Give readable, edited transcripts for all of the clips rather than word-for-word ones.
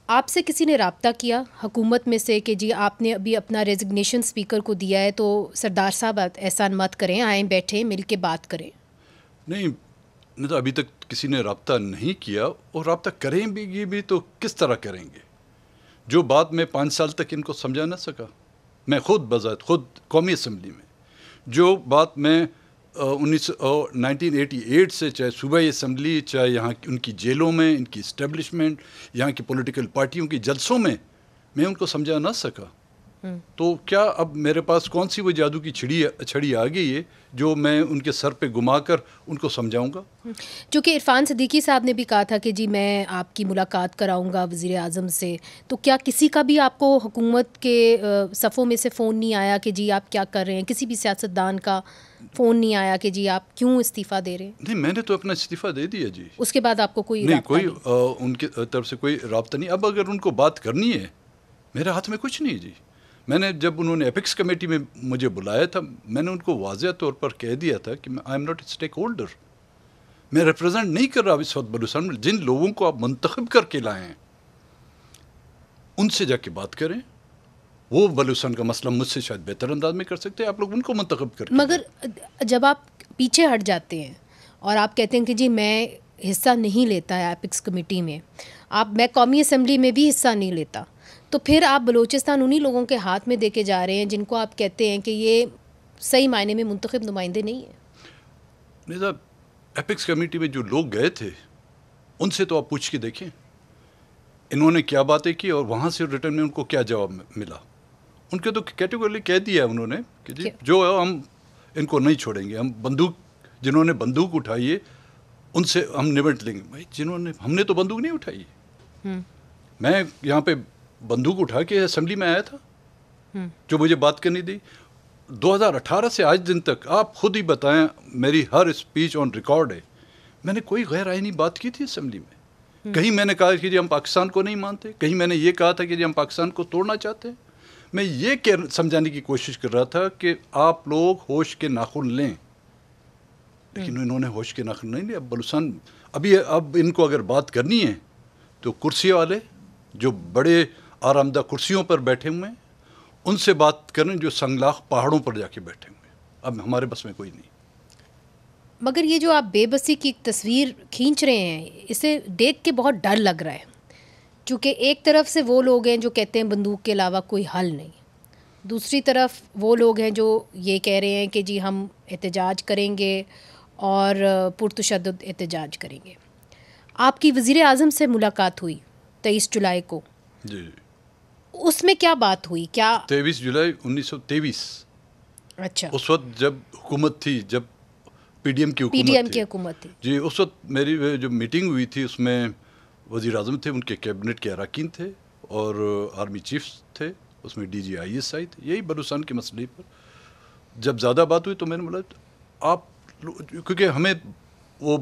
آپ سے کسی نے رابطہ کیا حکومت میں سے کہ جی آپ نے ابھی اپنا ریزگنیشن اسپیکر کو دیا ہے تو سردار صاحب ایسا مت کریں، آئیں بیٹھیں مل کے بات کریں؟ نہیں تو ابھی تک کسی نے رابطہ نہیں کیا، اور رابطہ کریں بھی تو کس طرح کریں گے؟ جو بات میں 5 سال تک ان کو سمجھا نہ سکا، میں خود قومی اسمبلی میں جو بات میں 1988 سے، چاہے صوبائی اسمبلی، چاہے یہاں ان کی جیلوں میں، ان کی اسٹیبلشمنٹ، یہاں کی پولیٹیکل پارٹیوں کی جلسوں میں ان کو سمجھا نہ سکا، تو کیا اب میرے پاس کون سی وہ جادو کی چھڑی آ گئی ہے جو میں ان کے سر پہ گما کر ان کو سمجھاؤں گا؟ چونکہ عرفان صدیقی صاحب نے بھی کہا تھا کہ جی میں آپ کی ملاقات کراؤں گا وزیر اعظم سے، تو کیا کسی کا بھی آپ کو حکومت کے صفوں میں سے فون نہیں آیا کہ جی آپ کیا کر رہے ہیں؟ کسی بھی سیاستدان کا فون نہیں آیا کہ جی آپ کیوں استعفیٰ دے رہے ہیں؟ نہیں، میں نے تو اپنا استعفیٰ دے دیا جی. اس کے بعد آپ کو کوئی نہیں، رابطہ کوئی ان کی طرف سے کوئی رابطہ نہیں. اب اگر ان کو بات کرنی ہے، میرے ہاتھ میں کچھ نہیں جی. میں نے جب انہوں نے اپیکس کمیٹی میں مجھے بلایا تھا، میں نے ان کو واضح طور پر کہہ دیا تھا کہ I am not a stake holder, میں ریپرزینٹ نہیں کر رہا اس وقت بلوچستان میں. جن لوگوں کو آپ منتخب کر کے لائے ہیں ان سے جا کے بات کریں، وہ بلوچستان کا مسئلہ مجھ سے شاید بہتر انداز میں کر سکتے ہیں. آپ لوگ ان کو منتخب کر کے مگر جب آپ پیچھے ہٹ جاتے ہیں اور آپ کہتے ہیں کہ جی میں حصہ نہیں لیتا ہے اپیکس کمیٹی میں، میں قومی اسمبلی میں بھی حصہ نہیں لیتا، تو پھر آپ بلوچستان انہی لوگوں کے ہاتھ میں دے کے جا رہے ہیں جن کو آپ کہتے ہیں کہ یہ صحیح معنی میں منتخب نمائندے نہیں ہیں. نہیں صاحب، اپیکس کمیٹی میں جو لوگ گئے تھے ان سے تو آپ پوچھ کے دیکھیں انہوں نے کیا باتیں کی اور وہاں سے ریٹرن میں ان کو کیا جواب ملا. ان کے تو کیٹیگورلی کہہ دیا انہوں نے کہ جی جو ہے ہم ان کو نہیں چھوڑیں گے، ہم جنہوں نے بندوق اٹھائی ہے ان سے ہم نمٹ لیں گے. بھائی ہم نے تو بندوق نہیں اٹھائی ہے. میں یہاں پہ بندوق اٹھا کے اسمبلی میں آیا تھا جو مجھے بات کرنی دی. 2018 سے آج دن تک آپ خود ہی بتائیں، میری ہر اسپیچ آن ریکارڈ ہے. میں نے کوئی غیر آئینی بات کی تھی اسمبلی میں؟ کہیں میں نے کہا کہ جی ہم پاکستان کو نہیں مانتے، کہیں میں نے یہ کہا تھا کہ جی ہم پاکستان کو توڑنا چاہتے ہیں. میں یہ سمجھانے کی کوشش کر رہا تھا کہ آپ لوگ ہوش کے ناخن لیں، لیکن انہوں نے ہوش کے ناخن نہیں لے. اب بلوچستان اب ان کو اگر بات کرنی ہے تو کرسی والے جو بڑے آرامدہ کرسیوں پر بیٹھے ہوئے ہیں ان سے بات کریں جو سنگلاخ پہاڑوں پر جا کے بیٹھے ہوئے ہیں. اب ہمارے بس میں کوئی نہیں. مگر یہ جو آپ بے بسی کی تصویر کھینچ رہے ہیں اسے دیکھ کے بہت ڈر لگ رہا ہے، چونکہ ایک طرف سے وہ لوگ ہیں جو کہتے ہیں بندوق کے علاوہ کوئی حل نہیں، دوسری طرف وہ لوگ ہیں جو یہ کہہ رہے ہیں کہ جی ہم احتجاج کریں گے اور پرتشدد احتجاج کریں گے. آپ کی وزیر اعظم سے ملاقات ہوئی 23 جولائی کو، جی اس میں کیا بات ہوئی؟ کیا 23 جولائی 1923؟ اچھا، اس وقت جب حکومت تھی، جب پی ڈی ایم کی حکومت تھی جی، اس وقت میری جو میٹنگ ہوئی تھی اس میں وزیر اعظم تھے، ان کے کیبنٹ کے اراکین تھے اور آرمی چیفز تھے، اس میں D G I S I تھے. یہی بلوچستان کے مسئلے پر جب زیادہ بات ہوئی تو میں نے بولا آپ، کیونکہ ہمیں وہ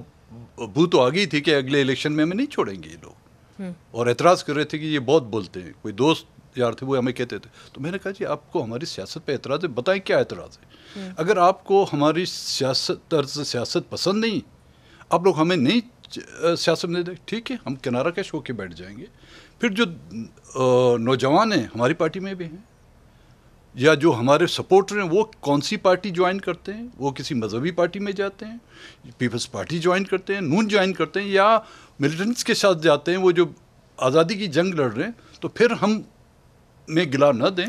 بو تو آ گئی تھی کہ اگلے الیکشن میں ہمیں نہیں چھوڑیں گے یہ لوگ، اور اعتراض کر رہے تھے کہ یہ بہت بولتے ہیں. کوئی دوست یار تھے وہ ہمیں کہتے تھے، تو میں نے کہا جی آپ کو ہماری سیاست پہ اعتراض ہے، بتائیں کیا اعتراض ہے. اگر آپ کو ہماری طرز سیاست پسند نہیں، آپ لوگ ہمیں نہیں سیاست میں دیں، ٹھیک ہے ہم کنارہ کش ہو کے بیٹھ جائیں گے. پھر جو نوجوان ہیں ہماری پارٹی میں بھی ہیں یا جو ہمارے سپورٹر ہیں وہ کون سی پارٹی جوائن کرتے ہیں، وہ کسی مذہبی پارٹی میں جاتے ہیں، پیپلز پارٹی جوائن کرتے ہیں، نون جوائن کرتے ہیں، یا ملیٹنٹس کے ساتھ جاتے ہیں وہ جو آزادی کی جنگ لڑ رہے ہیں، تو پھر ہم میں گلا نہ دیں.